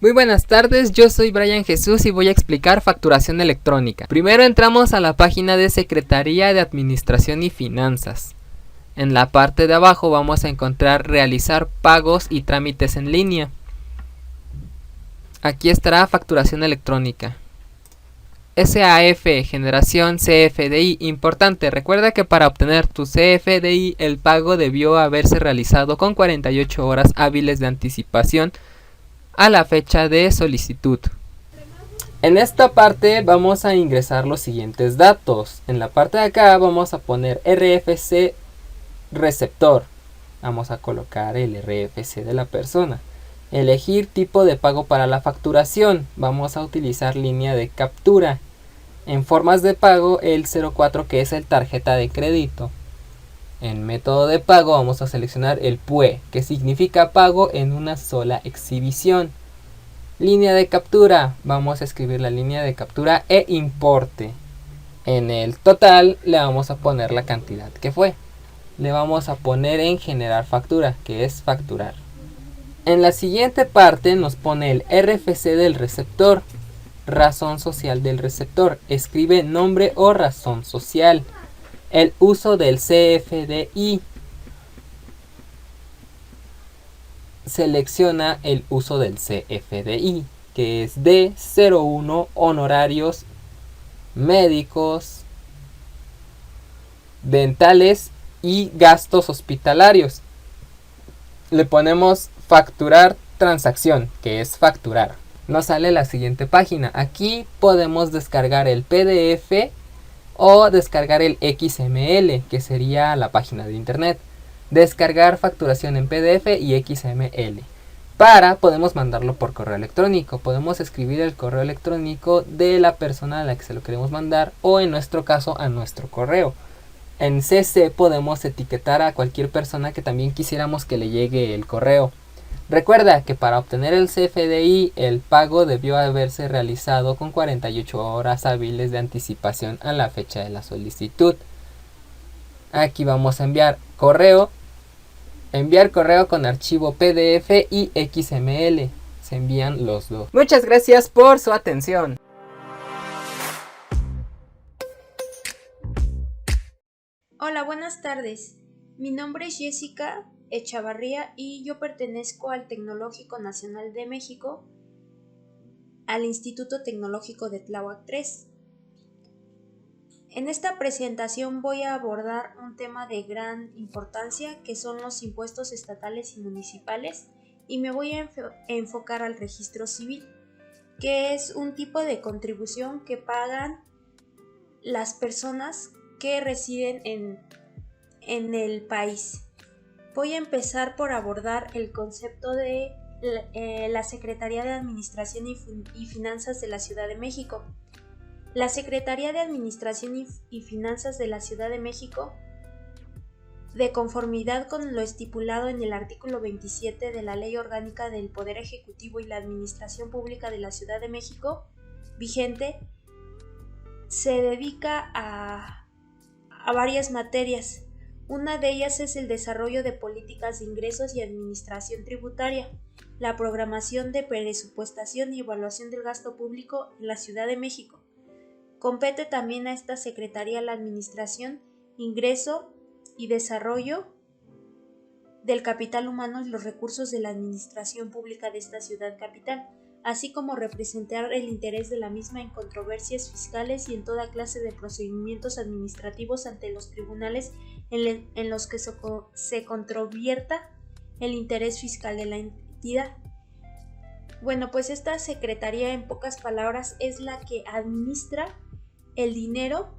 Muy buenas tardes, yo soy Brian Jesús y voy a explicar facturación electrónica. Primero entramos a la página de Secretaría de Administración y Finanzas. En la parte de abajo vamos a encontrar realizar pagos y trámites en línea. Aquí estará facturación electrónica. SAF, generación CFDI. Importante, recuerda que para obtener tu CFDI el pago debió haberse realizado con 48 horas hábiles de anticipación a la fecha de solicitud. En esta parte vamos a ingresar los siguientes datos. En la parte de acá vamos a poner RFC receptor. Vamos a colocar el RFC de la persona. Elegir tipo de pago para la facturación. Vamos a utilizar línea de captura. En formas de pago el 04, que es el tarjeta de crédito. En método de pago vamos a seleccionar el PUE, que significa pago en una sola exhibición. Línea de captura, vamos a escribir la línea de captura e importe. En el total le vamos a poner la cantidad que fue. Le vamos a poner en generar factura, que es facturar. En la siguiente parte nos pone el RFC del receptor, razón social del receptor. Escribe nombre o razón social. El uso del CFDI. Selecciona el uso del CFDI, que es D01, honorarios médicos, dentales y gastos hospitalarios. Le ponemos facturar transacción, que es facturar. Nos sale la siguiente página. Aquí podemos descargar el PDF o descargar el XML, que sería la página de internet. Descargar facturación en PDF y XML. Podemos mandarlo por correo electrónico. Podemos escribir el correo electrónico de la persona a la que se lo queremos mandar, o en nuestro caso a nuestro correo. En CC podemos etiquetar a cualquier persona que también quisiéramos que le llegue el correo. Recuerda que para obtener el CFDI el pago debió haberse realizado con 48 horas hábiles de anticipación a la fecha de la solicitud. Aquí vamos a enviar correo con archivo PDF y XML. Se envían los dos. Muchas gracias por su atención. Hola, buenas tardes. Mi nombre es Jessica Echavarría y yo pertenezco al Tecnológico Nacional de México, al Instituto Tecnológico de Tláhuac 3. En esta presentación voy a abordar un tema de gran importancia, que son los impuestos estatales y municipales, y me voy a enfocar al registro civil, que es un tipo de contribución que pagan las personas que residen en el país. Voy a empezar por abordar el concepto de la Secretaría de Administración y Finanzas de la Ciudad de México. La Secretaría de Administración y Finanzas de la Ciudad de México, de conformidad con lo estipulado en el artículo 27 de la Ley Orgánica del Poder Ejecutivo y la Administración Pública de la Ciudad de México, vigente, se dedica a varias materias. Una de ellas es el desarrollo de políticas de ingresos y administración tributaria, la programación de presupuestación y evaluación del gasto público en la Ciudad de México. Compete también a esta Secretaría la administración, ingreso y desarrollo del capital humano y los recursos de la administración pública de esta ciudad capital, así como representar el interés de la misma en controversias fiscales y en toda clase de procedimientos administrativos ante los tribunales en los que se controvierta el interés fiscal de la entidad. Bueno, pues esta secretaría, en pocas palabras, es la que administra el dinero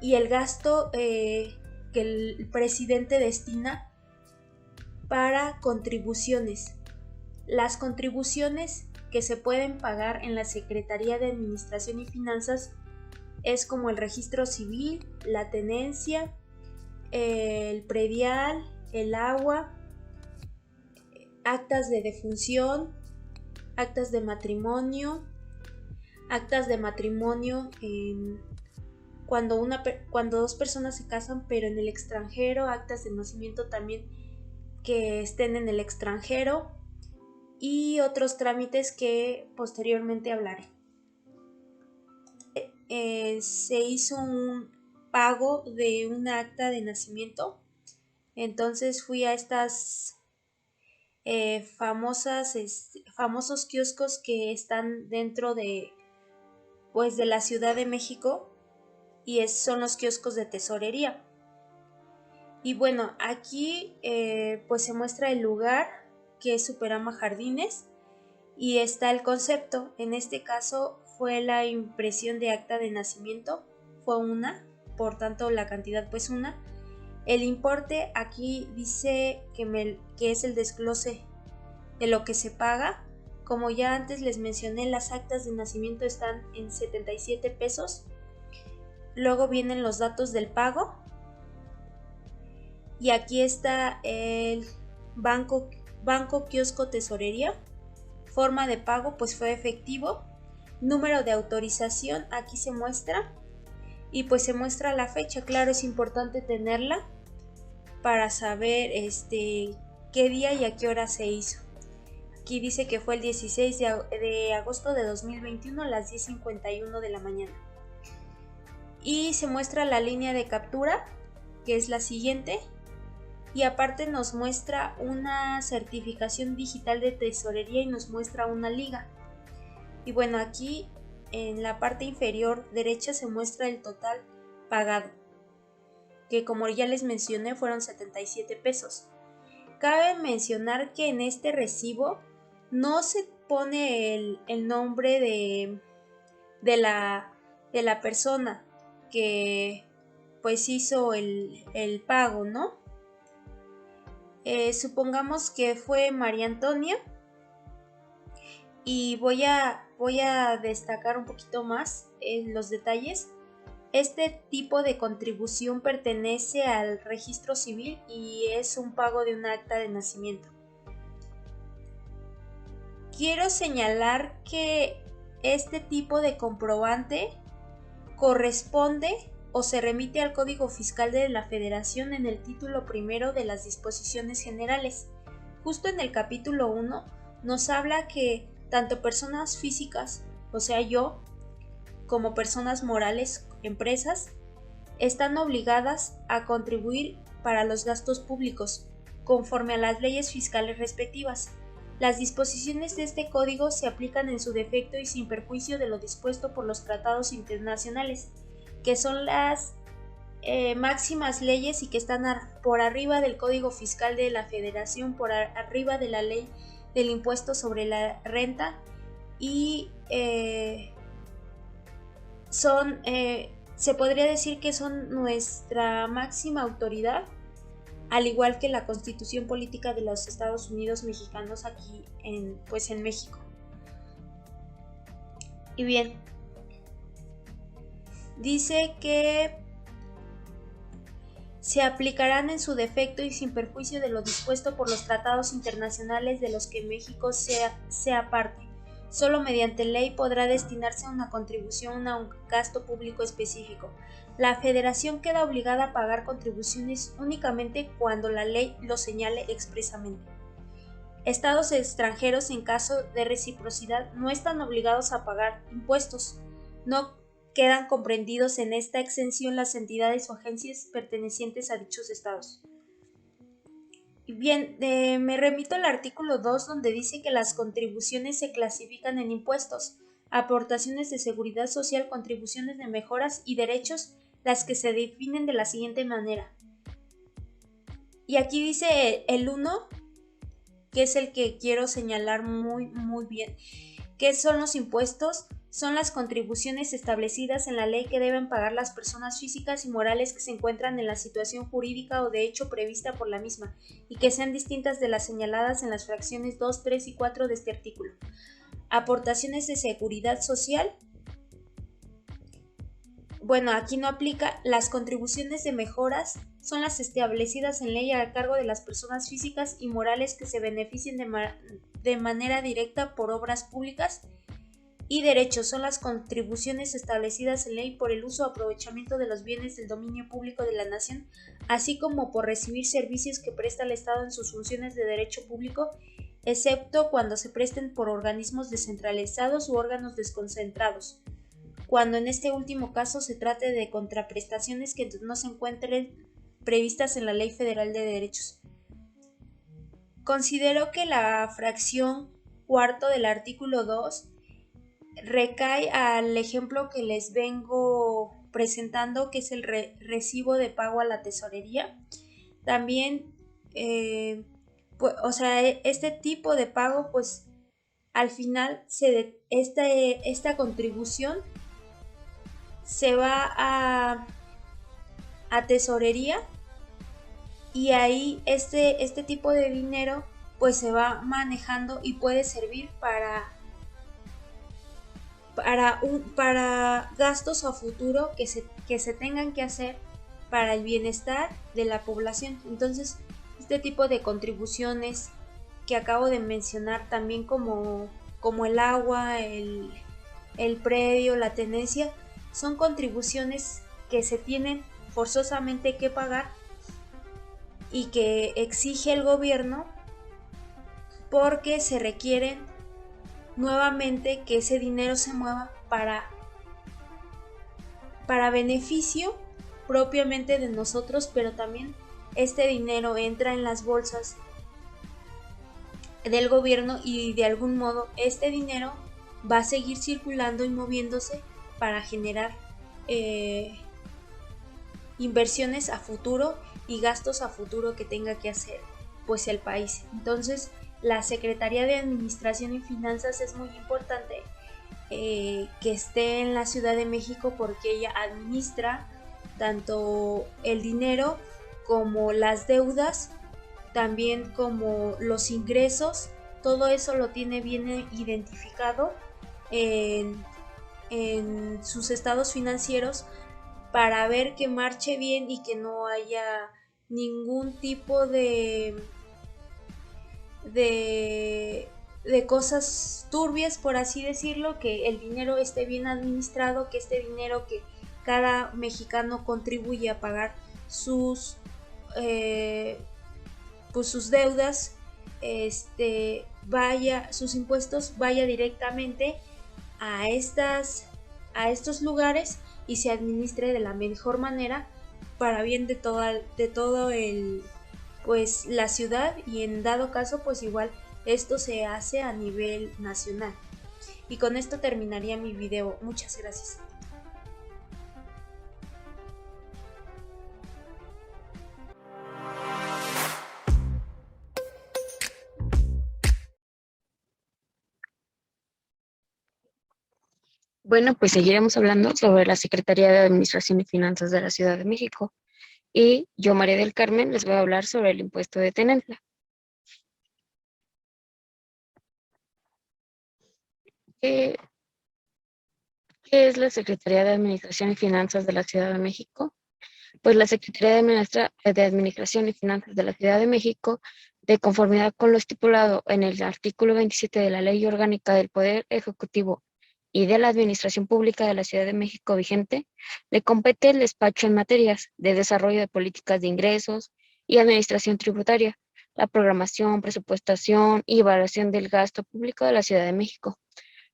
y el gasto que el presidente destina para contribuciones. Las contribuciones que se pueden pagar en la Secretaría de Administración y Finanzas es como el registro civil, la tenencia, el predial, el agua, actas de defunción, actas de matrimonio cuando dos personas se casan pero en el extranjero, actas de nacimiento también que estén en el extranjero, y otros trámites que posteriormente hablaré. Se hizo un pago de un acta de nacimiento, entonces fui a estas famosos kioscos que están dentro de la Ciudad de México, y son los kioscos de tesorería. Y bueno, aquí pues se muestra el lugar, que es Superama Jardines, y está el concepto. En este caso fue la impresión de acta de nacimiento, fue una, por tanto la cantidad pues una. El importe aquí dice que es el desglose de lo que se paga. Como ya antes les mencioné, las actas de nacimiento están en 77 pesos. Luego vienen los datos del pago. Y aquí está el banco kiosco tesorería. Forma de pago pues fue efectivo. Número de autorización aquí se muestra. Y pues se muestra la fecha. Claro, es importante tenerla para saber qué día y a qué hora se hizo. Aquí dice que fue el 16 de agosto de 2021 a las 10:51 de la mañana. Y se muestra la línea de captura, que es la siguiente. Y aparte nos muestra una certificación digital de tesorería y nos muestra una liga. Y bueno, aquí en la parte inferior derecha se muestra el total pagado, que como ya les mencioné fueron 77 pesos. Cabe mencionar que en este recibo no se pone el nombre de la persona que pues hizo el pago, ¿no? Supongamos que fue María Antonia, y voy a destacar un poquito más los detalles. Este tipo de contribución pertenece al registro civil y es un pago de un acta de nacimiento. Quiero señalar que este tipo de comprobante corresponde o se remite al Código Fiscal de la Federación en el título primero de las disposiciones generales. Justo en el capítulo 1 nos habla que tanto personas físicas, o sea yo, como personas morales, empresas, están obligadas a contribuir para los gastos públicos, conforme a las leyes fiscales respectivas. Las disposiciones de este código se aplican en su defecto y sin perjuicio de lo dispuesto por los tratados internacionales, que son las máximas leyes y que están por arriba del Código Fiscal de la Federación, por arriba de la ley del impuesto sobre la renta, y se podría decir que son nuestra máxima autoridad, al igual que la Constitución Política de los Estados Unidos Mexicanos aquí en México. Y bien, dice que se aplicarán en su defecto y sin perjuicio de lo dispuesto por los tratados internacionales de los que México sea parte. Solo mediante ley podrá destinarse una contribución a un gasto público específico. La Federación queda obligada a pagar contribuciones únicamente cuando la ley lo señale expresamente. Estados extranjeros, en caso de reciprocidad, no están obligados a pagar impuestos. No quedan comprendidos en esta exención las entidades o agencias pertenecientes a dichos estados. Bien, me remito al artículo 2, donde dice que las contribuciones se clasifican en impuestos, aportaciones de seguridad social, contribuciones de mejoras y derechos, las que se definen de la siguiente manera. Y aquí dice el 1, que es el que quiero señalar muy bien. ¿Qué son los impuestos? Son las contribuciones establecidas en la ley que deben pagar las personas físicas y morales que se encuentran en la situación jurídica o de hecho prevista por la misma y que sean distintas de las señaladas en las fracciones 2, 3 y 4 de este artículo. Aportaciones de seguridad social. Bueno, aquí no aplica. Las contribuciones de mejoras son las establecidas en ley a cargo de las personas físicas y morales que se beneficien de manera directa por obras públicas. Y derechos son las contribuciones establecidas en ley por el uso o aprovechamiento de los bienes del dominio público de la nación, así como por recibir servicios que presta el Estado en sus funciones de derecho público excepto cuando se presten por organismos descentralizados u órganos desconcentrados, cuando en este último caso se trate de contraprestaciones que no se encuentren previstas en la Ley Federal de Derechos. Considero que la fracción cuarto del artículo 2 recae al ejemplo que les vengo presentando, que es el recibo de pago a la tesorería. También, este tipo de pago, pues al final esta contribución se va a tesorería, y ahí este tipo de dinero pues se va manejando y puede servir para gastos a futuro que se tengan que hacer para el bienestar de la población. Entonces, este tipo de contribuciones que acabo de mencionar, también como el agua, el predio, la tenencia, son contribuciones que se tienen forzosamente que pagar y que exige el gobierno, porque se requieren nuevamente que ese dinero se mueva para beneficio propiamente de nosotros, pero también este dinero entra en las bolsas del gobierno y de algún modo este dinero va a seguir circulando y moviéndose para generar inversiones a futuro y gastos a futuro que tenga que hacer pues el país. Entonces, la Secretaría de Administración y Finanzas es muy importante que esté en la Ciudad de México, porque ella administra tanto el dinero como las deudas, también como los ingresos. Todo eso lo tiene bien identificado en sus estados financieros, para ver que marche bien y que no haya ningún tipo de cosas turbias, por así decirlo, que el dinero esté bien administrado, que este dinero que cada mexicano contribuye a pagar sus pues sus deudas, sus impuestos vaya directamente a estos lugares y se administre de la mejor manera para bien de todo el pues la ciudad, y en dado caso pues igual esto se hace a nivel nacional. Y con esto terminaría mi video. Muchas gracias. Bueno, pues seguiremos hablando sobre la Secretaría de Administración y Finanzas de la Ciudad de México. Y yo, María del Carmen, les voy a hablar sobre el impuesto de tenencia. ¿Qué, qué es la Secretaría de Administración y Finanzas de la Ciudad de México? Pues la Secretaría de Administración y Finanzas de la Ciudad de México, de conformidad con lo estipulado en el artículo 27 de la Ley Orgánica del Poder Ejecutivo y de la Administración Pública de la Ciudad de México vigente, le compete el despacho en materias de desarrollo de políticas de ingresos y administración tributaria, la programación, presupuestación y evaluación del gasto público de la Ciudad de México.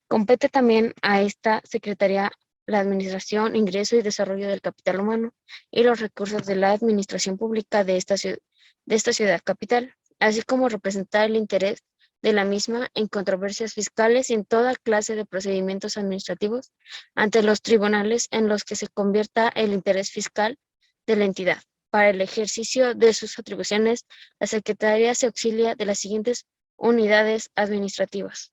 Compete también a esta Secretaría la administración, ingreso y desarrollo del capital humano y los recursos de la administración pública de esta ciudad capital, así como representar el interés de la misma en controversias fiscales y en toda clase de procedimientos administrativos ante los tribunales en los que se convierta el interés fiscal de la entidad. Para el ejercicio de sus atribuciones, la Secretaría se auxilia de las siguientes unidades administrativas.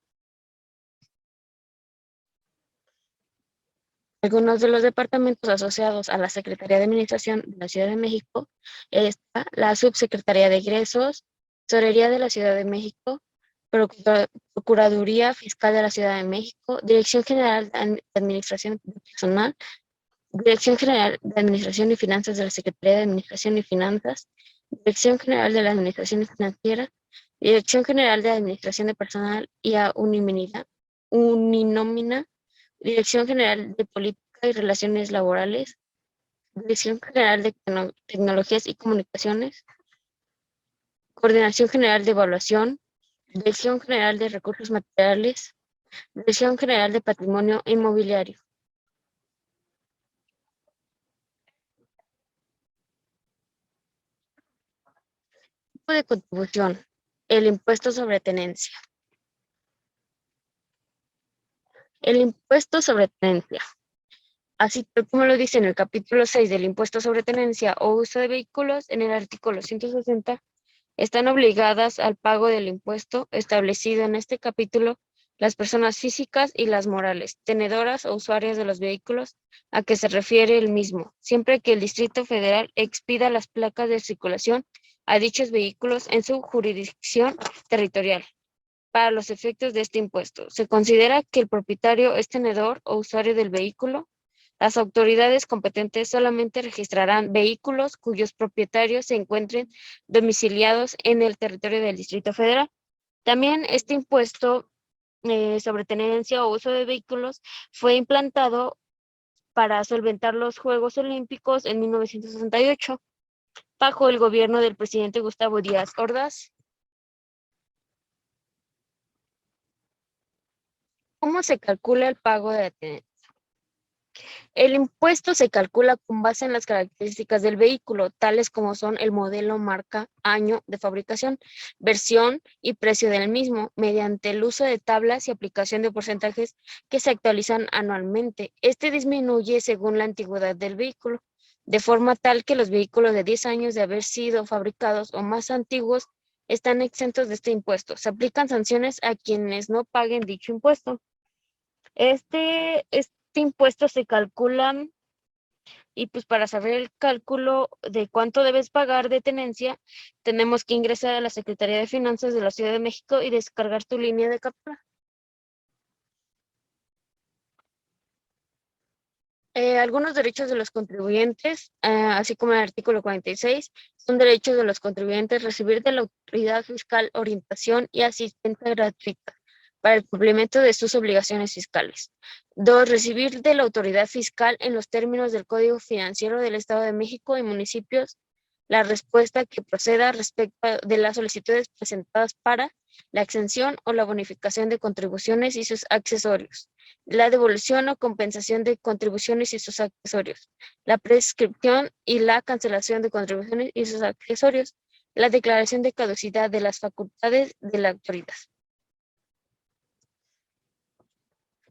Algunos de los departamentos asociados a la Secretaría de Administración de la Ciudad de México está la Subsecretaría de Egresos, Tesorería de la Ciudad de México, Procuraduría Fiscal de la Ciudad de México, Dirección General de Administración Personal, Dirección General de Administración y Finanzas de la Secretaría de Administración y Finanzas, Dirección General de la Administración Financiera, Dirección General de Administración de Personal y a Uninómina, Dirección General de Política y Relaciones Laborales, Dirección General de Tecnologías y Comunicaciones, Coordinación General de Evaluación, Dirección General de Recursos Materiales, Dirección General de Patrimonio Inmobiliario. Tipo de contribución, el impuesto sobre tenencia. El impuesto sobre tenencia. Así como lo dice en el capítulo 6 del impuesto sobre tenencia o uso de vehículos, en el artículo 160, están obligadas al pago del impuesto establecido en este capítulo las personas físicas y las morales, tenedoras o usuarias de los vehículos a que se refiere el mismo, siempre que el Distrito Federal expida las placas de circulación a dichos vehículos en su jurisdicción territorial. Para los efectos de este impuesto, se considera que el propietario es tenedor o usuario del vehículo. Las autoridades competentes solamente registrarán vehículos cuyos propietarios se encuentren domiciliados en el territorio del Distrito Federal. También este impuesto sobre tenencia o uso de vehículos fue implantado para solventar los Juegos Olímpicos en 1968, bajo el gobierno del presidente Gustavo Díaz Ordaz. ¿Cómo se calcula el pago de la tenencia? El impuesto se calcula con base en las características del vehículo, tales como son el modelo, marca, año de fabricación, versión y precio del mismo, mediante el uso de tablas y aplicación de porcentajes que se actualizan anualmente. Este disminuye según la antigüedad del vehículo, de forma tal que los vehículos de 10 años de haber sido fabricados o más antiguos están exentos de este impuesto. Se aplican sanciones a quienes no paguen dicho impuesto. Este impuesto se calcula y pues para saber el cálculo de cuánto debes pagar de tenencia, tenemos que ingresar a la Secretaría de Finanzas de la Ciudad de México y descargar tu línea de captura. Algunos derechos de los contribuyentes, así como el artículo 46, son derechos de los contribuyentes recibir de la autoridad fiscal orientación y asistencia gratuita para el cumplimiento de sus obligaciones fiscales. 2. Recibir de la autoridad fiscal en los términos del Código Financiero del Estado de México y municipios la respuesta que proceda respecto de las solicitudes presentadas para la exención o la bonificación de contribuciones y sus accesorios, la devolución o compensación de contribuciones y sus accesorios, la prescripción y la cancelación de contribuciones y sus accesorios, la declaración de caducidad de las facultades de la autoridad.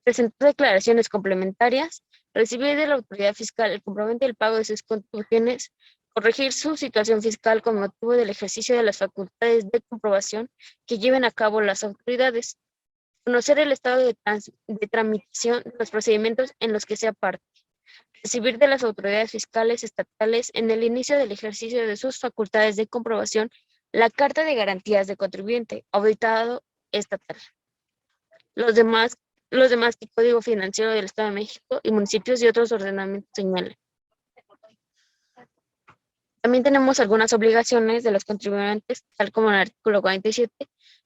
Presentar declaraciones complementarias, recibir de la autoridad fiscal el comprobante del pago de sus contribuciones, corregir su situación fiscal con motivo del ejercicio de las facultades de comprobación que lleven a cabo las autoridades, conocer el estado de tramitación de los procedimientos en los que sea parte, recibir de las autoridades fiscales estatales en el inicio del ejercicio de sus facultades de comprobación la Carta de Garantías de Contribuyente, auditado estatal. Los demás que Código Financiero del Estado de México y municipios y otros ordenamientos señalen. También tenemos algunas obligaciones de los contribuyentes, tal como en el artículo 47,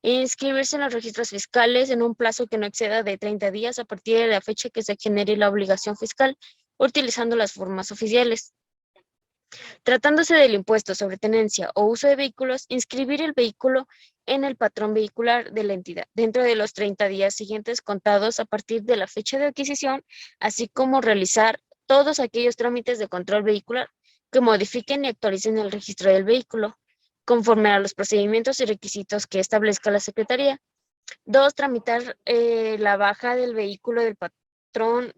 inscribirse en los registros fiscales en un plazo que no exceda de 30 días a partir de la fecha que se genere la obligación fiscal, utilizando las formas oficiales. Tratándose del impuesto sobre tenencia o uso de vehículos, inscribir el vehículo en el patrón vehicular de la entidad dentro de los 30 días siguientes contados a partir de la fecha de adquisición, así como realizar todos aquellos trámites de control vehicular que modifiquen y actualicen el registro del vehículo, conforme a los procedimientos y requisitos que establezca la Secretaría. 2. Tramitar la baja del vehículo del padrón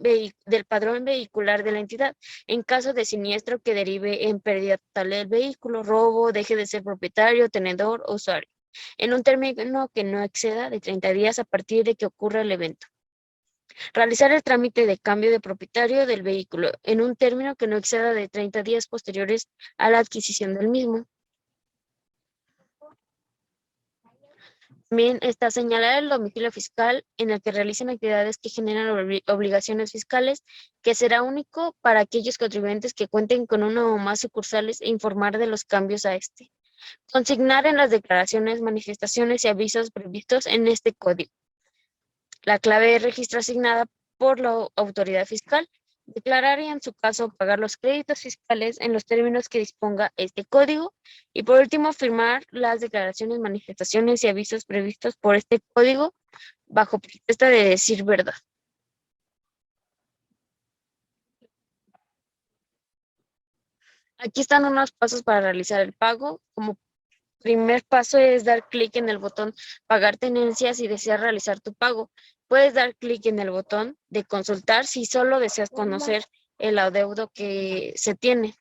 vehicular de la entidad, en caso de siniestro que derive en pérdida total del vehículo, robo, deje de ser propietario, tenedor o usuario, en un término que no exceda de 30 días a partir de que ocurra el evento. Realizar el trámite de cambio de propietario del vehículo en un término que no exceda de 30 días posteriores a la adquisición del mismo. También está señalar el domicilio fiscal en el que realicen actividades que generan obligaciones fiscales, que será único para aquellos contribuyentes que cuenten con una o más sucursales e informar de los cambios a este. Consignar en las declaraciones, manifestaciones y avisos previstos en este código la clave de registro asignada por la autoridad fiscal, Declarar y, en su caso, pagar los créditos fiscales en los términos que disponga este código. Y por último, firmar las declaraciones, manifestaciones y avisos previstos por este código bajo pretexto de decir verdad. Aquí están unos pasos para realizar el pago. Como primer paso es dar clic en el botón Pagar tenencias si deseas realizar tu pago. Puedes dar clic en el botón de Consultar si solo deseas conocer el adeudo que se tiene.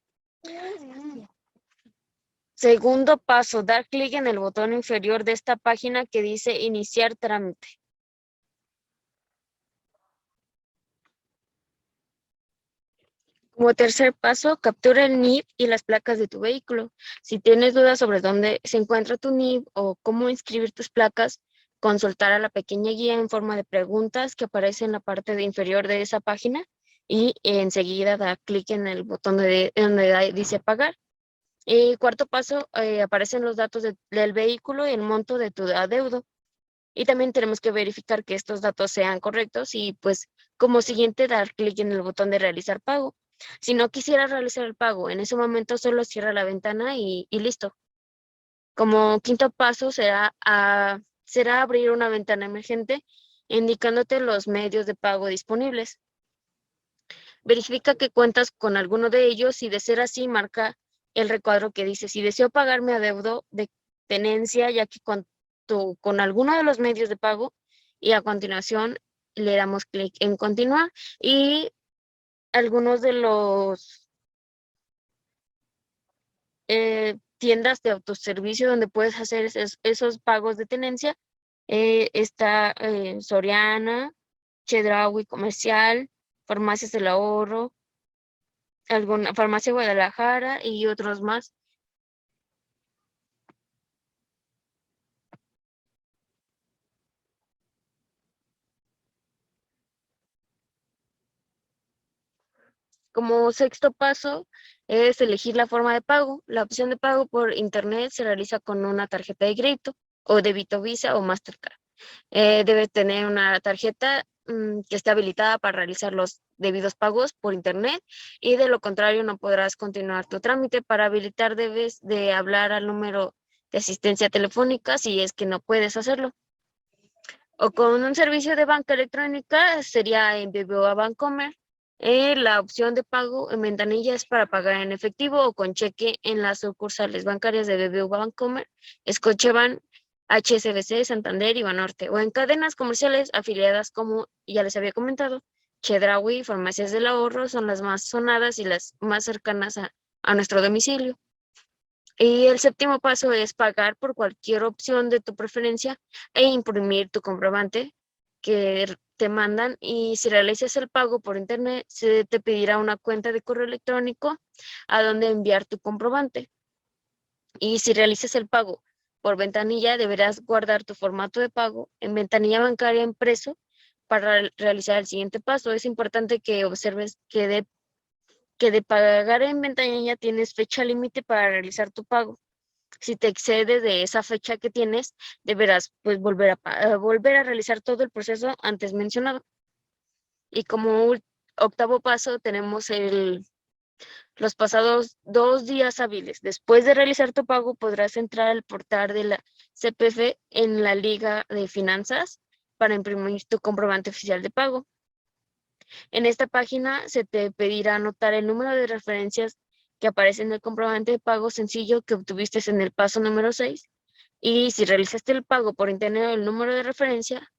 Segundo paso, dar clic en el botón inferior de esta página que dice Iniciar trámite. Como tercer paso, captura el NIP y las placas de tu vehículo. Si tienes dudas sobre dónde se encuentra tu NIP o cómo inscribir tus placas, consultar a la pequeña guía en forma de preguntas que aparece en la parte inferior de esa página y enseguida da clic en el botón donde dice pagar. Y cuarto paso, aparecen los datos del vehículo y el monto de tu adeudo. Y también tenemos que verificar que estos datos sean correctos y, pues, como siguiente, dar clic en el botón de realizar pago. Si no quisieras realizar el pago, en ese momento solo cierra la ventana y listo. Como quinto paso será abrir una ventana emergente indicándote los medios de pago disponibles. Verifica que cuentas con alguno de ellos y, de ser así, marca el recuadro que dice: si deseo pagar mi adeudo de tenencia, ya que con alguno de los medios de pago, y a continuación le damos clic en continuar. Y algunos de los tiendas de autoservicio donde puedes hacer esos pagos de tenencia está Soriana, Chedraui Comercial, Farmacias del Ahorro, alguna Farmacia Guadalajara y otros más. Como sexto paso es elegir la forma de pago. La opción de pago por internet se realiza con una tarjeta de crédito o débito Visa o Mastercard. Debe tener una tarjeta que esté habilitada para realizar los debidos pagos por internet, y de lo contrario no podrás continuar tu trámite. Para habilitar debes de hablar al número de asistencia telefónica si es que no puedes hacerlo. O con un servicio de banca electrónica sería en BBVA Bancomer. La opción de pago en ventanilla es para pagar en efectivo o con cheque en las sucursales bancarias de BBVA Bancomer, Scotiabank, HSBC, Santander y Banorte, o en cadenas comerciales afiliadas como ya les había comentado, Chedraui, Farmacias del Ahorro son las más sonadas y las más cercanas a nuestro domicilio. Y el séptimo paso es pagar por cualquier opción de tu preferencia e imprimir tu comprobante que te mandan. Y si realizas el pago por internet, se te pedirá una cuenta de correo electrónico a donde enviar tu comprobante. Y si realizas el pago por ventanilla, deberás guardar tu formato de pago en ventanilla bancaria impreso para realizar el siguiente paso. Es importante que observes que de pagar en ventanilla tienes fecha límite para realizar tu pago. Si te excedes de esa fecha que tienes, deberás, pues, volver a realizar todo el proceso antes mencionado. Y como octavo paso tenemos los pasados 2 días hábiles. Después de realizar tu pago, podrás entrar al portal de la CPF en la Liga de Finanzas para imprimir tu comprobante oficial de pago. En esta página se te pedirá anotar el número de referencias que aparece en el comprobante de pago sencillo que obtuviste en el paso número 6. Y si realizaste el pago por internet o el número de referencia,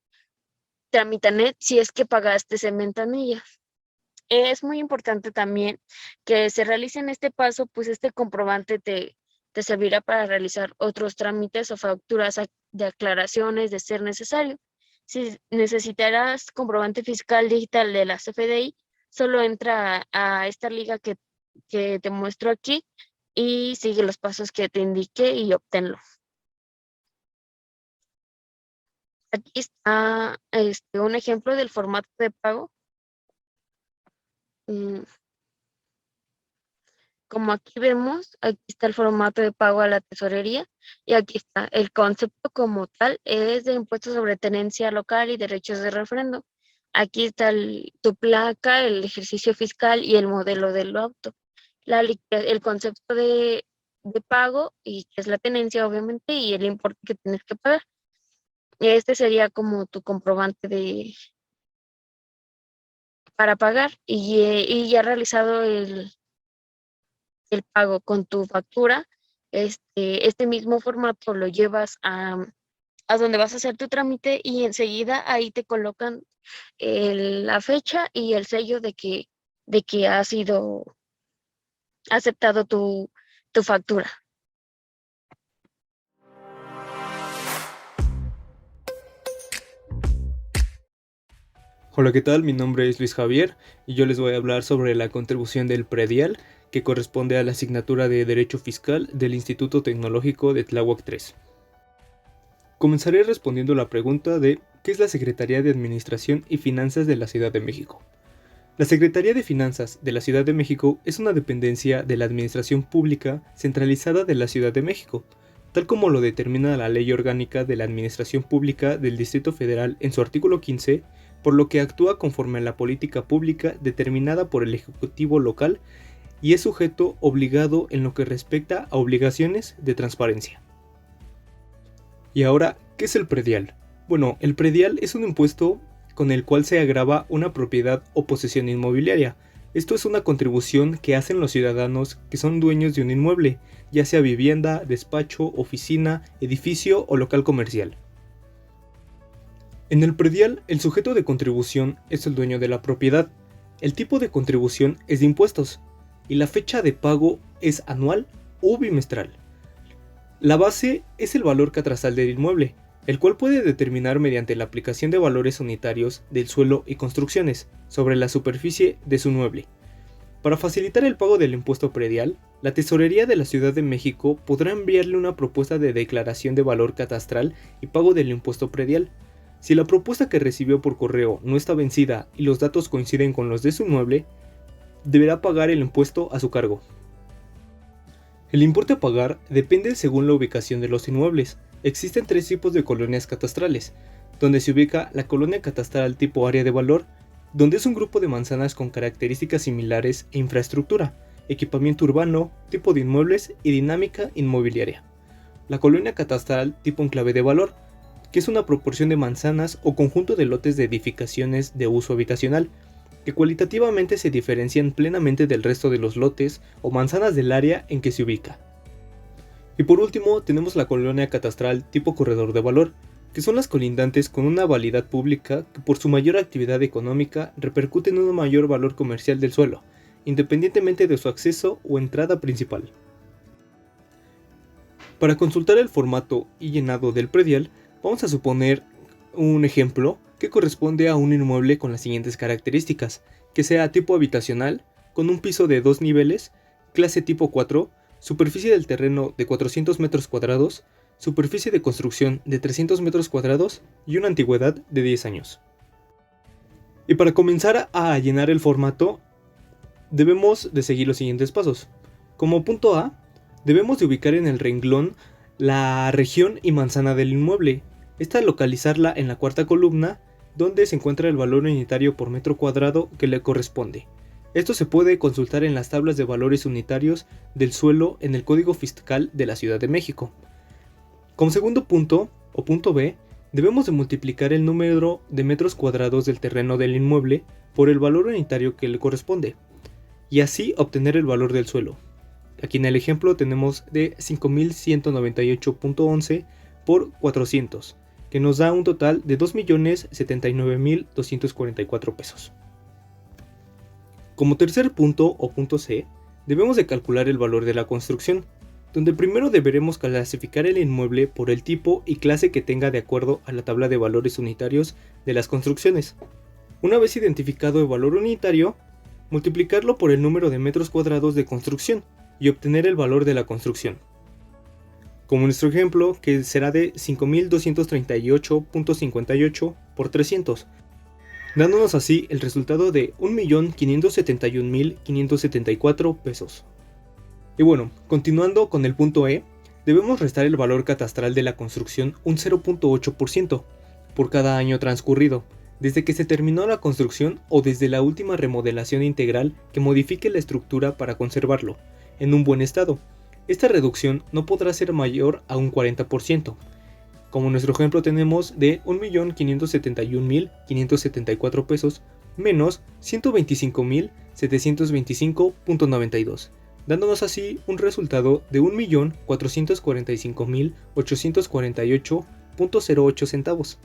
Tramitanet si es que pagaste en ventanilla. Es muy importante también que se realice en este paso, pues este comprobante te servirá para realizar otros trámites o facturas de aclaraciones de ser necesario. Si necesitarás comprobante fiscal digital de la CFDI, solo entra a esta liga que te muestro aquí y sigue los pasos que te indiqué y obténlo. Aquí está un ejemplo del formato de pago. Como aquí vemos, aquí está el formato de pago a la tesorería y aquí está el concepto como tal, es de impuestos sobre tenencia local y derechos de refrendo. Aquí está tu placa, el ejercicio fiscal y el modelo del auto. El concepto de pago, y que es la tenencia, obviamente, y el importe que tienes que pagar. Este sería como tu comprobante para pagar, y ya realizado el pago con tu factura. Este mismo formato lo llevas a donde vas a hacer tu trámite, y enseguida ahí te colocan la fecha y el sello de que ha sido aceptado tu factura. Hola, ¿qué tal? Mi nombre es Luis Javier y yo les voy a hablar sobre la contribución del predial, que corresponde a la asignatura de Derecho Fiscal del Instituto Tecnológico de Tláhuac 3. Comenzaré respondiendo la pregunta de ¿qué es la Secretaría de Administración y Finanzas de la Ciudad de México? La Secretaría de Finanzas de la Ciudad de México es una dependencia de la Administración Pública centralizada de la Ciudad de México, tal como lo determina la Ley Orgánica de la Administración Pública del Distrito Federal en su artículo 15, por lo que actúa conforme a la política pública determinada por el Ejecutivo local y es sujeto obligado en lo que respecta a obligaciones de transparencia. Y ahora, ¿qué es el predial? Bueno, el predial es un impuesto con el cual se agrava una propiedad o posesión inmobiliaria. Esto es una contribución que hacen los ciudadanos que son dueños de un inmueble, ya sea vivienda, despacho, oficina, edificio o local comercial. En el predial, el sujeto de contribución es el dueño de la propiedad, el tipo de contribución es de impuestos, y la fecha de pago es anual o bimestral. La base es el valor catastral del inmueble, el cual puede determinar mediante la aplicación de valores unitarios del suelo y construcciones sobre la superficie de su inmueble. Para facilitar el pago del impuesto predial, la Tesorería de la Ciudad de México podrá enviarle una propuesta de declaración de valor catastral y pago del impuesto predial. Si la propuesta que recibió por correo no está vencida y los datos coinciden con los de su inmueble, deberá pagar el impuesto a su cargo. El importe a pagar depende según la ubicación de los inmuebles. Existen tres tipos de colonias catastrales, donde se ubica la colonia catastral tipo área de valor, donde es un grupo de manzanas con características similares e infraestructura, equipamiento urbano, tipo de inmuebles y dinámica inmobiliaria. La colonia catastral tipo enclave de valor, que es una proporción de manzanas o conjunto de lotes de edificaciones de uso habitacional, que cualitativamente se diferencian plenamente del resto de los lotes o manzanas del área en que se ubica. Y por último tenemos la colonia catastral tipo corredor de valor, que son las colindantes con una validad pública que por su mayor actividad económica repercute en un mayor valor comercial del suelo, independientemente de su acceso o entrada principal. Para consultar el formato y llenado del predial, vamos a suponer un ejemplo que corresponde a un inmueble con las siguientes características: que sea tipo habitacional, con un piso de 2 niveles, clase tipo 4, superficie del terreno de 400 metros cuadrados, superficie de construcción de 300 metros cuadrados y una antigüedad de 10 años. Y para comenzar a llenar el formato, debemos de seguir los siguientes pasos. Como punto A, debemos de ubicar en el renglón la región y manzana del inmueble. Esta localizarla en la cuarta columna, donde se encuentra el valor unitario por metro cuadrado que le corresponde. Esto se puede consultar en las tablas de valores unitarios del suelo en el Código Fiscal de la Ciudad de México. Como segundo punto, o punto B, debemos de multiplicar el número de metros cuadrados del terreno del inmueble por el valor unitario que le corresponde, y así obtener el valor del suelo. Aquí en el ejemplo tenemos de 5.198.11 por 400, que nos da un total de 2.079.244 pesos. Como tercer punto o punto C, debemos de calcular el valor de la construcción, donde primero deberemos clasificar el inmueble por el tipo y clase que tenga de acuerdo a la tabla de valores unitarios de las construcciones. Una vez identificado el valor unitario, multiplicarlo por el número de metros cuadrados de construcción y obtener el valor de la construcción. Como nuestro ejemplo, que será de 5.238.58 por 300, dándonos así el resultado de 1.571.574 pesos. Y bueno, continuando con el punto E, debemos restar el valor catastral de la construcción un 0.8% por cada año transcurrido, desde que se terminó la construcción o desde la última remodelación integral que modifique la estructura para conservarlo en un buen estado. Esta reducción no podrá ser mayor a un 40%. Como nuestro ejemplo tenemos de 1.571.574 pesos menos 125.725.92, dándonos así un resultado de 1.445.848.08 centavos.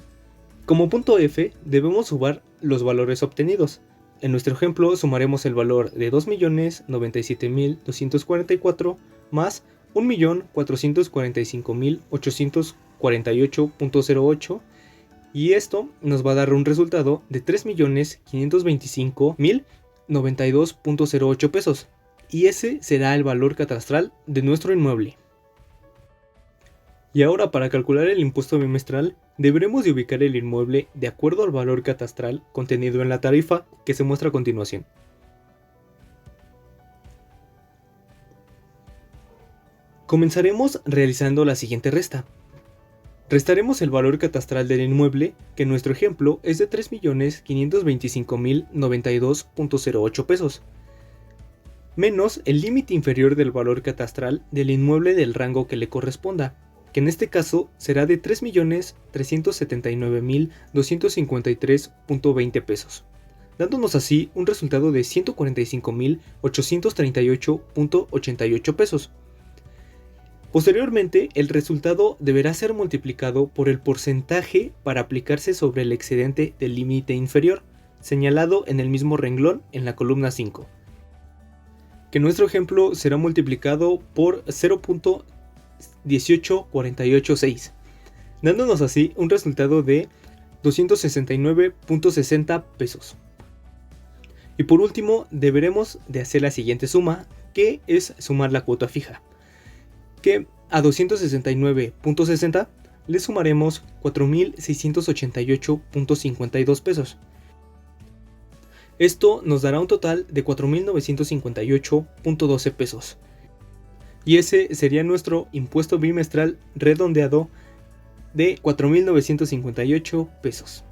Como punto F debemos sumar los valores obtenidos. En nuestro ejemplo sumaremos el valor de 2.097.244 más 1.445.848.08 y esto nos va a dar un resultado de 3.525.092.08 pesos y ese será el valor catastral de nuestro inmueble. Y ahora, para calcular el impuesto bimestral, deberemos de ubicar el inmueble de acuerdo al valor catastral contenido en la tarifa que se muestra a continuación. Comenzaremos realizando la siguiente resta. Restaremos el valor catastral del inmueble, que en nuestro ejemplo es de 3.525.092.08 pesos, menos el límite inferior del valor catastral del inmueble del rango que le corresponda, que en este caso será de 3.379.253.20 pesos, dándonos así un resultado de 145.838.88 pesos. Posteriormente, el resultado deberá ser multiplicado por el porcentaje para aplicarse sobre el excedente del límite inferior, señalado en el mismo renglón en la columna 5, que en nuestro ejemplo será multiplicado por 0.18486, dándonos así un resultado de 269.60 pesos. Y por último, deberemos de hacer la siguiente suma, que es sumar la cuota fija, que a 269.60 le sumaremos 4.688.52 pesos. Esto nos dará un total de 4.958.12 pesos. Y ese sería nuestro impuesto bimestral redondeado de 4.958 pesos.